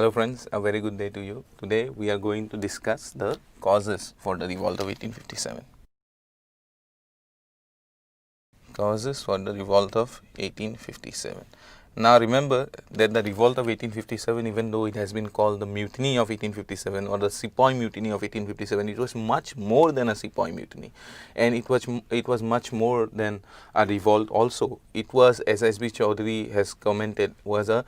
Hello friends, a very good day to you. Today we are going to discuss the causes for the revolt of 1857. Causes for the revolt of 1857. Now remember that the revolt of 1857, even though it has been called the mutiny of 1857 or the Sepoy mutiny of 1857, it was much more than a Sepoy mutiny, and it was much more than a revolt also. It was, as S.B. Chaudhary has commented, was a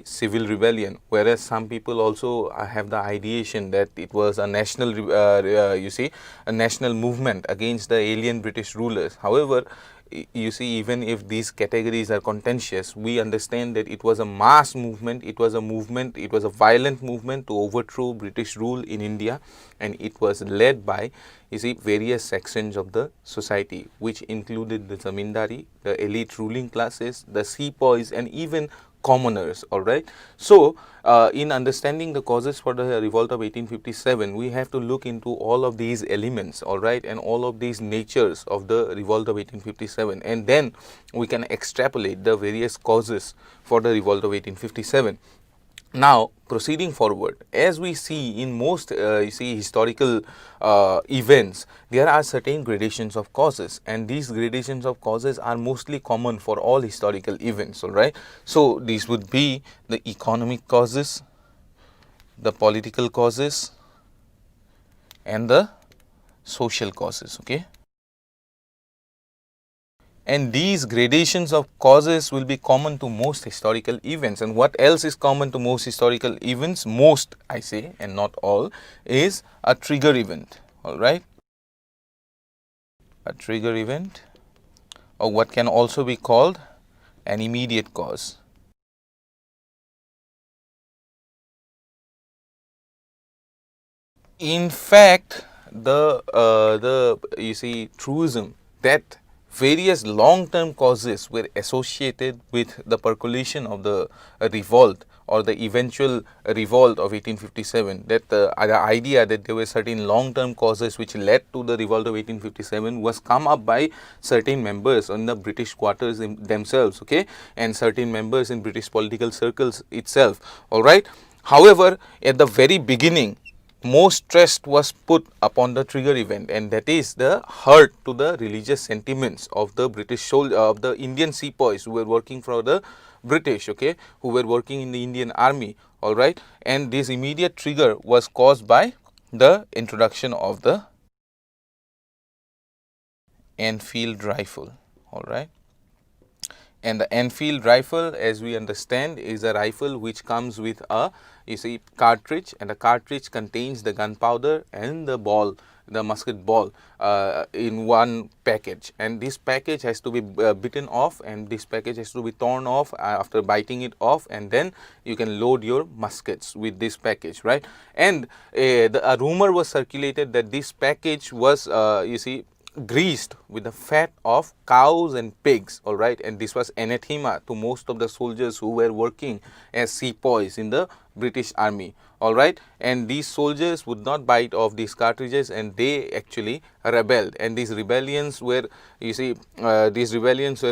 civil rebellion, whereas some people also have the ideation that it was a national a national movement against the alien British rulers. However, you see, even if these categories are contentious, we understand that it was a mass movement, it was a violent movement to overthrow British rule in India, and it was led by, various sections of the society, which included the zamindari, the elite ruling classes, the sepoys, and even commoners. All right. So, in understanding the causes for the revolt of 1857, we have to look into all of these elements, all right, and all of these natures of the revolt of 1857, and then we can extrapolate the various causes for the revolt of 1857. Now, proceeding forward, as we see in most historical events, there are certain gradations of causes, and these gradations of causes are mostly common for all historical events. All right. So, these would be the economic causes, the political causes, and the social causes. Okay. And these gradations of causes will be common to most historical events. And what else is common to most historical events? Most, I say, and not all, is a trigger event. All right. A trigger event, or what can also be called an immediate cause. In fact, the truism that various long-term causes were associated with the percolation of the revolt or the eventual revolt of 1857, that the idea that there were certain long-term causes which led to the revolt of 1857 was come up by certain members in the British quarters themselves, okay, and certain members in British political circles itself. All right. However, at the very beginning, most stress was put upon the trigger event, and that is the hurt to the religious sentiments of the British soldier, of the Indian sepoys who were working for the British, okay, who were working in the Indian army. All right. And this immediate trigger was caused by the introduction of the Enfield rifle. All right. And the Enfield rifle, as we understand, is a rifle which comes with a cartridge, and the cartridge contains the gunpowder and the ball, the musket ball, in one package, and this package has to be bitten off, and this package has to be torn off after biting it off, and then you can load your muskets with this package, right? And a rumor was circulated that this package was greased with the fat of cows and pigs. All right. And this was anathema to most of the soldiers who were working as sepoys in the British army. All right. And these soldiers would not bite off these cartridges, and they actually rebelled, and these rebellions were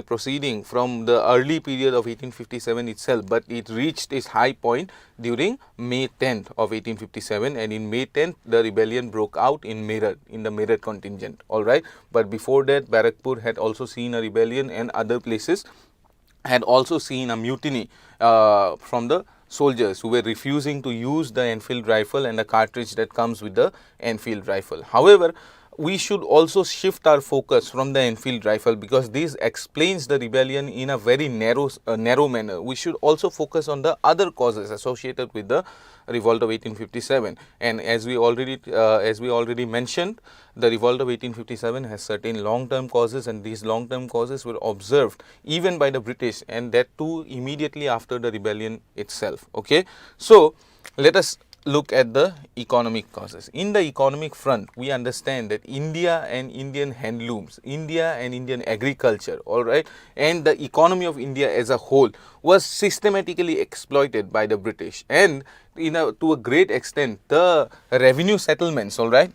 proceeding from the early period of 1857 itself, but it reached its high point during May 10th of 1857, and in May 10th the rebellion broke out in Meerut, in the Meerut contingent. All right. But before that, Barakpur had also seen a rebellion, and other places had also seen a mutiny from the soldiers who were refusing to use the Enfield rifle and the cartridge that comes with the Enfield rifle. However, we should also shift our focus from the Enfield rifle, because this explains the rebellion in a very narrow manner. We should also focus on the other causes associated with the revolt of 1857. And as we already mentioned, the revolt of 1857 has certain long-term causes, and these long-term causes were observed even by the British, and that too immediately after the rebellion itself. Okay. So, let us look at the economic causes. In the economic front, we understand that India and Indian handlooms, India and Indian agriculture, all right, and the economy of India as a whole was systematically exploited by the British, and to a great extent the revenue settlements, all right,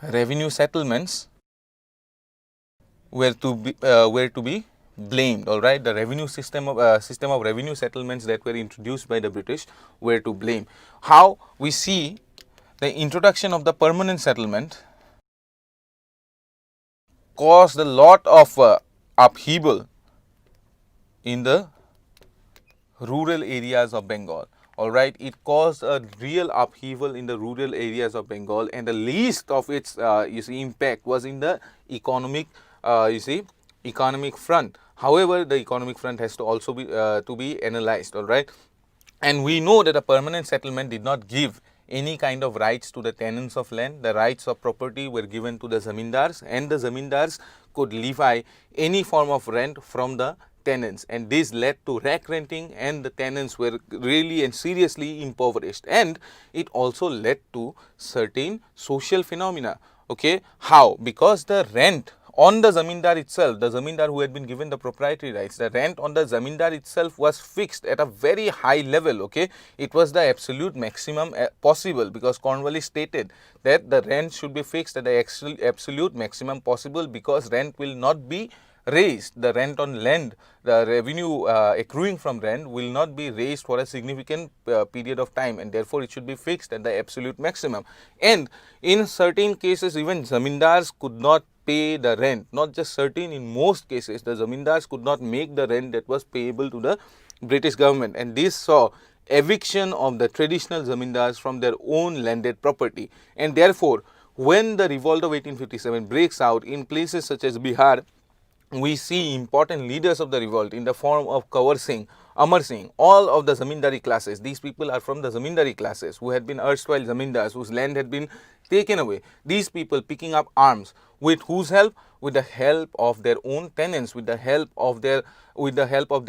revenue settlements were to be blamed, all right. The revenue system of revenue settlements that were introduced by the British were to blame. How? We see the introduction of the permanent settlement caused a lot of upheaval in the rural areas of Bengal. All right, it caused a real upheaval in the rural areas of Bengal, and the least of its impact was in the economic economic front. However, the economic front has to also be analyzed. All right, and we know that a permanent settlement did not give any kind of rights to the tenants of land. The rights of property were given to the zamindars, and the zamindars could levy any form of rent from the tenants, and this led to rack renting, and the tenants were really and seriously impoverished, and it also led to certain social phenomena. Okay, how? Because the rent on the zamindar itself, the zamindar who had been given the proprietary rights, the rent on the zamindar itself was fixed at a very high level. Okay, it was the absolute maximum possible, because Cornwallis stated that the rent should be fixed at the absolute maximum possible, because rent will not be raised. The rent on land, the revenue accruing from rent will not be raised for a significant period of time, and therefore it should be fixed at the absolute maximum. And in certain cases, even zamindars could not pay the rent. Not just certain, in most cases the zamindars could not make the rent that was payable to the British government, and this saw eviction of the traditional zamindars from their own landed property. And therefore, when the revolt of 1857 breaks out in places such as Bihar, we see important leaders of the revolt in the form of Kanwar Singh, Amar Singh, all of the zamindari classes. These people are from the zamindari classes who had been erstwhile zamindars, whose land had been taken away. These people picking up arms with whose help? With the help of their own tenants, with the help of their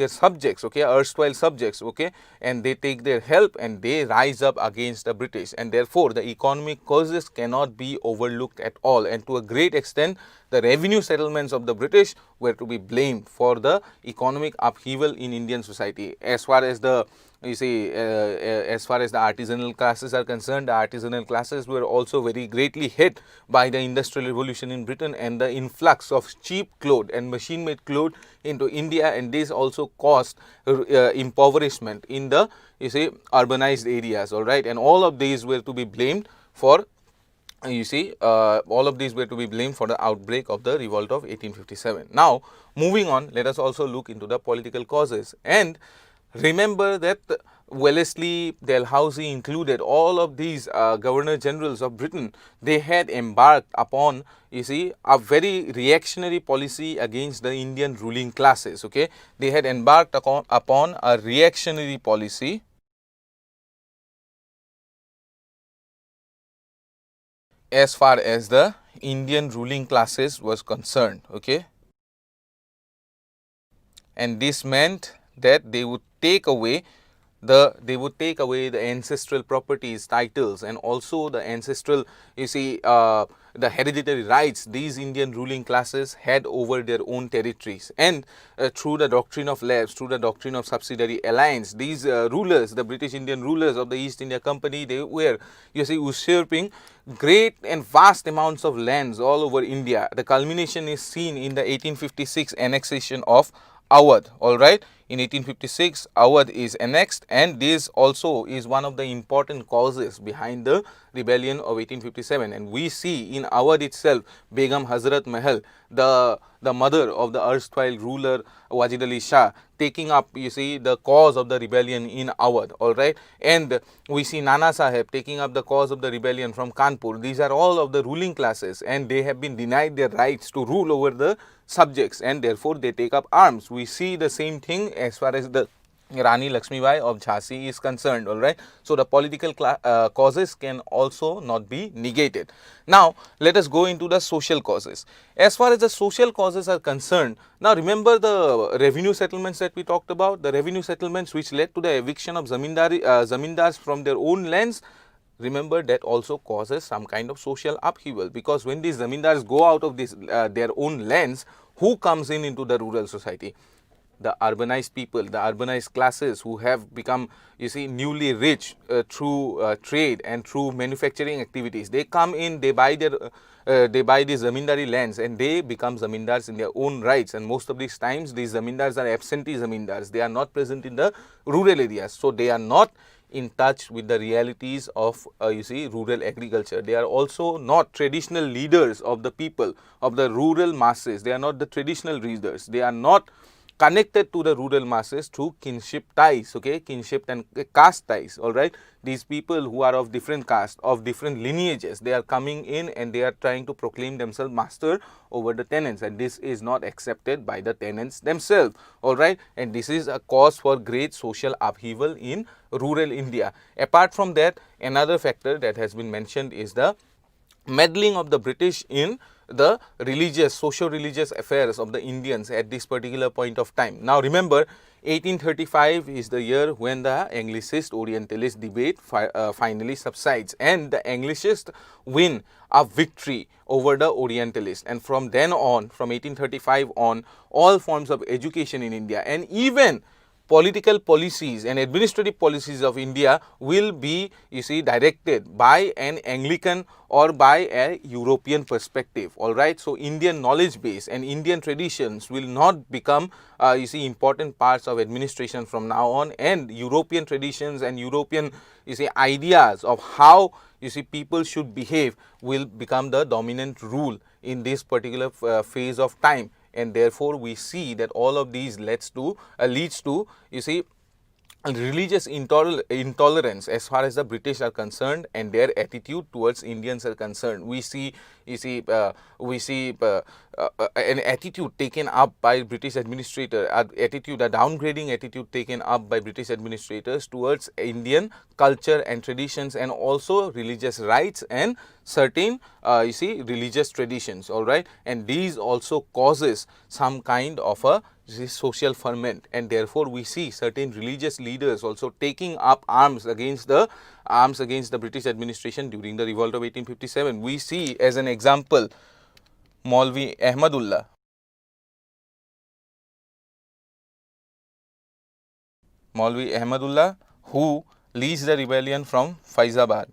subjects, okay, erstwhile subjects, okay, and they take their help and they rise up against the British, and therefore the economic causes cannot be overlooked at all, and to a great extent the revenue settlements of the British were to be blamed for the economic upheaval in Indian society. As far as the as far as the artisanal classes are concerned, the artisanal classes were also very greatly hit by the industrial revolution in Britain and the influx of cheap cloth and machine made cloth into India, and this also caused impoverishment in the urbanized areas. All right, and all of these were to be blamed for all of these were to be blamed for the outbreak of the revolt of 1857. Now, moving on, let us also look into the political causes, and remember that Wellesley, Dalhousie included, all of these governor generals of Britain, they had embarked upon a very reactionary policy against the Indian ruling classes. Okay, they had embarked upon a reactionary policy as far as the Indian ruling classes was concerned. Okay, and this meant that they would take away the ancestral properties, titles, and also the ancestral the hereditary rights these Indian ruling classes had over their own territories. And through the doctrine of lapse, through the doctrine of subsidiary alliance, these rulers, the British Indian rulers of the East India Company, they were usurping great and vast amounts of lands all over India. The culmination is seen in the 1856 annexation of Awadh. All right, in 1856 Awadh is annexed, and this also is one of the important causes behind the rebellion of 1857. And we see in Awadh itself Begum Hazrat Mahal, the mother of the erstwhile ruler Wajid Ali Shah, taking up the cause of the rebellion in Awadh. All right, and we see Nana Sahib taking up the cause of the rebellion from Kanpur. These are all of the ruling classes, and they have been denied their rights to rule over the subjects, and therefore they take up arms. We see the same thing as far as the Rani Lakshmibai of Jhansi is concerned. All right, so the political causes can also not be negated. Now let us go into the social causes. As far as the social causes are concerned, now remember the revenue settlements that we talked about, the revenue settlements which led to the eviction of zamindars from their own lands. Remember, that also causes some kind of social upheaval, because when these zamindars go out of their own lands, who comes into the rural society? the urbanized people, the urbanized classes who have become, you see, newly rich through trade and through manufacturing activities. They come in, they buy these zamindari lands and they become zamindars in their own rights, and most of these times these zamindars are absentee zamindars. They are not present in the rural areas, so they are not in touch with the realities of you see, rural agriculture. They are also not traditional leaders of the people, of the rural masses. They are not the traditional leaders. They are not connected to the rural masses through kinship ties, okay, kinship and caste ties, all right. These people who are of different caste, of different lineages, they are coming in and they are trying to proclaim themselves master over the tenants, and this is not accepted by the tenants themselves, all right. And this is a cause for great social upheaval in rural India. Apart from that, another factor that has been mentioned is the meddling of the British in the religious, socio-religious affairs of the Indians at this particular point of time. Now remember, 1835 is the year when the Anglicist Orientalist debate finally subsides, and the Anglicists win a victory over the Orientalists, and from then on, from 1835 on, all forms of education in India and even political policies and administrative policies of India will be, you see, directed by an Anglican or by a European perspective, all right. So Indian knowledge base and Indian traditions will not become, you see, important parts of administration from now on, and European traditions and European, you see, ideas of how, you see, people should behave will become the dominant rule in this particular phase of time. And therefore, we see that all of these leads to, you see, religious intolerance as far as the British are concerned and their attitude towards Indians are concerned. We see, you see, an attitude taken up by British administrator, a downgrading attitude taken up by British administrators towards Indian culture and traditions, and also religious rights and certain, you see, religious traditions, all right. And these also causes some kind of a social ferment, and therefore we see certain religious leaders also taking up arms against the British administration during the revolt of 1857. We see as an example Maulvi Ahmadullah, who leads the rebellion from Faizabad,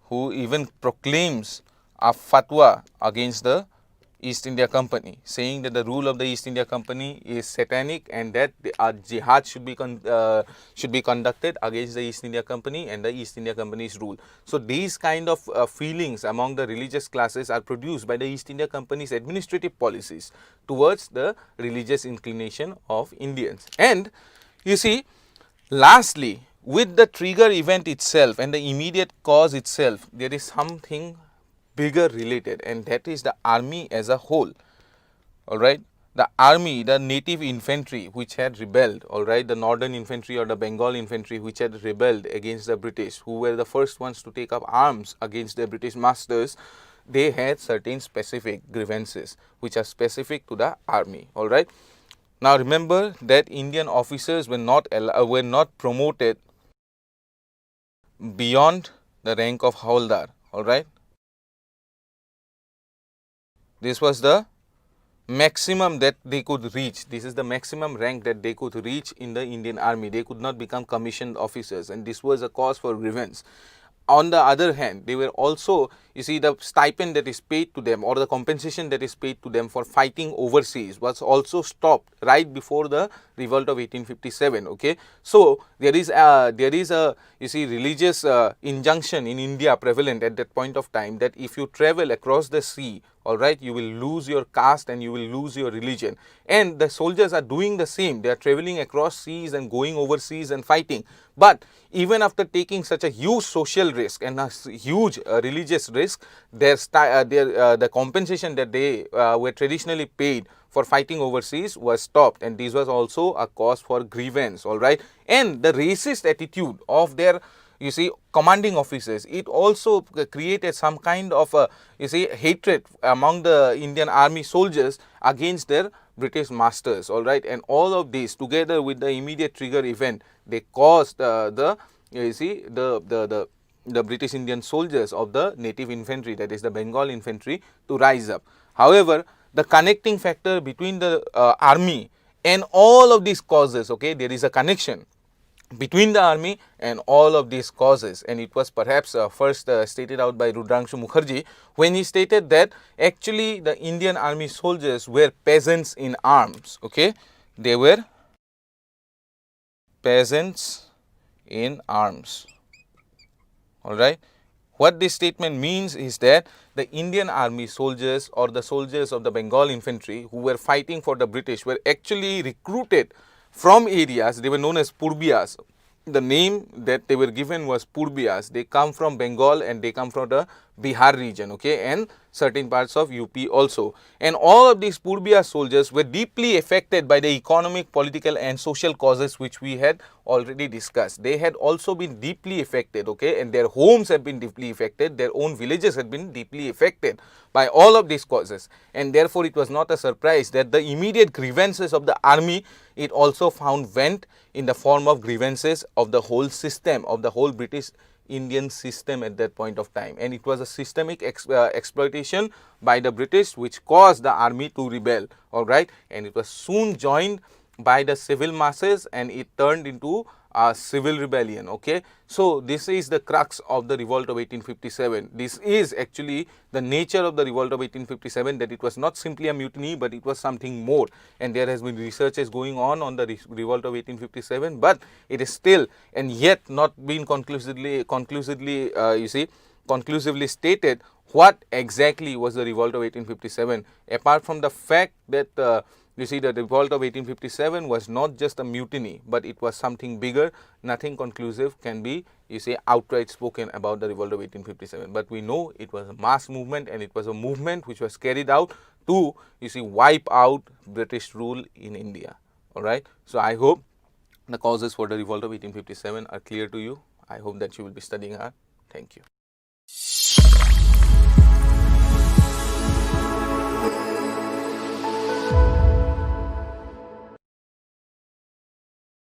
who even proclaims a fatwa against the East India Company, saying that the rule of the East India Company is satanic and that a jihad should be conducted against the East India Company and the East India Company's rule. So these kind of feelings among the religious classes are produced by the East India Company's administrative policies towards the religious inclination of Indians. And you see, lastly, with the trigger event itself and the immediate cause itself, there is something bigger related, and that is the army as a whole, all right. The army, the native infantry which had rebelled, all right, the northern infantry or the Bengal infantry which had rebelled against the British, who were the first ones to take up arms against their British masters, they had certain specific grievances which are specific to the army, all right. Now remember that Indian officers were not promoted beyond the rank of Havaldar, all right. This was the maximum that they could reach. This is the maximum rank that they could reach in the Indian army. They could not become commissioned officers, and this was a cause for grievance. On the other hand, they were also, you see, the stipend that is paid to them or the compensation that is paid to them for fighting overseas was also stopped right before the revolt of 1857, okay. So there is a you see, religious injunction in India prevalent at that point of time, that if you travel across the sea, all right, you will lose your caste and you will lose your religion. And the soldiers are doing the same. They are traveling across seas and going overseas and fighting. But even after taking such a huge social risk and a huge religious risk, the compensation that they were traditionally paid for fighting overseas was stopped, and this was also a cause for grievance, all right. And the racist attitude of their, you see, commanding officers, it also created some kind of you see, hatred among the Indian army soldiers against their British masters, all right. And all of this together with the immediate trigger event, they caused you see, the British Indian soldiers of the native infantry, that is the Bengal infantry, to rise up. However, the connecting factor between the army And all of these causes, okay, there is a connection between the army and all of these causes, and it was perhaps first stated out by Rudrangshu Mukherjee when he stated that actually the Indian army soldiers were peasants in arms, okay, they were peasants in arms, all right. What this statement means is that the Indian army soldiers or the soldiers of the Bengal infantry who were fighting for the British were actually recruited from areas, they were known as Purbiyas. The name that they were given was Purbiyas. They come from Bengal and they come from the Bihar region, okay, and certain parts of UP also. And all of these Purbiya soldiers were deeply affected by the economic, political and social causes which we had already discussed. They had also been deeply affected, okay, and their homes have been deeply affected, their own villages had been deeply affected by all of these causes, and therefore it was not a surprise that the immediate grievances of the army, it also found vent in the form of grievances of the whole system, of the whole British Indian system at that point of time, and it was a systemic exploitation by the British which caused the army to rebel, all right, and it was soon joined by the civil masses and it turned into a civil rebellion, okay. So this is the crux of the revolt of 1857. This is actually the nature of the revolt of 1857, that it was not simply a mutiny but it was something more, and there has been researches going on the revolt of 1857, but it is still and yet not been conclusively stated what exactly was the revolt of 1857, apart from the fact that you see, the revolt of 1857 was not just a mutiny, but it was something bigger. Nothing conclusive can be, you see, outright spoken about the revolt of 1857. But we know it was a mass movement, and it was a movement which was carried out to, you see, wipe out British rule in India. All right. So I hope the causes for the revolt of 1857 are clear to you. I hope that you will be studying hard. Thank you.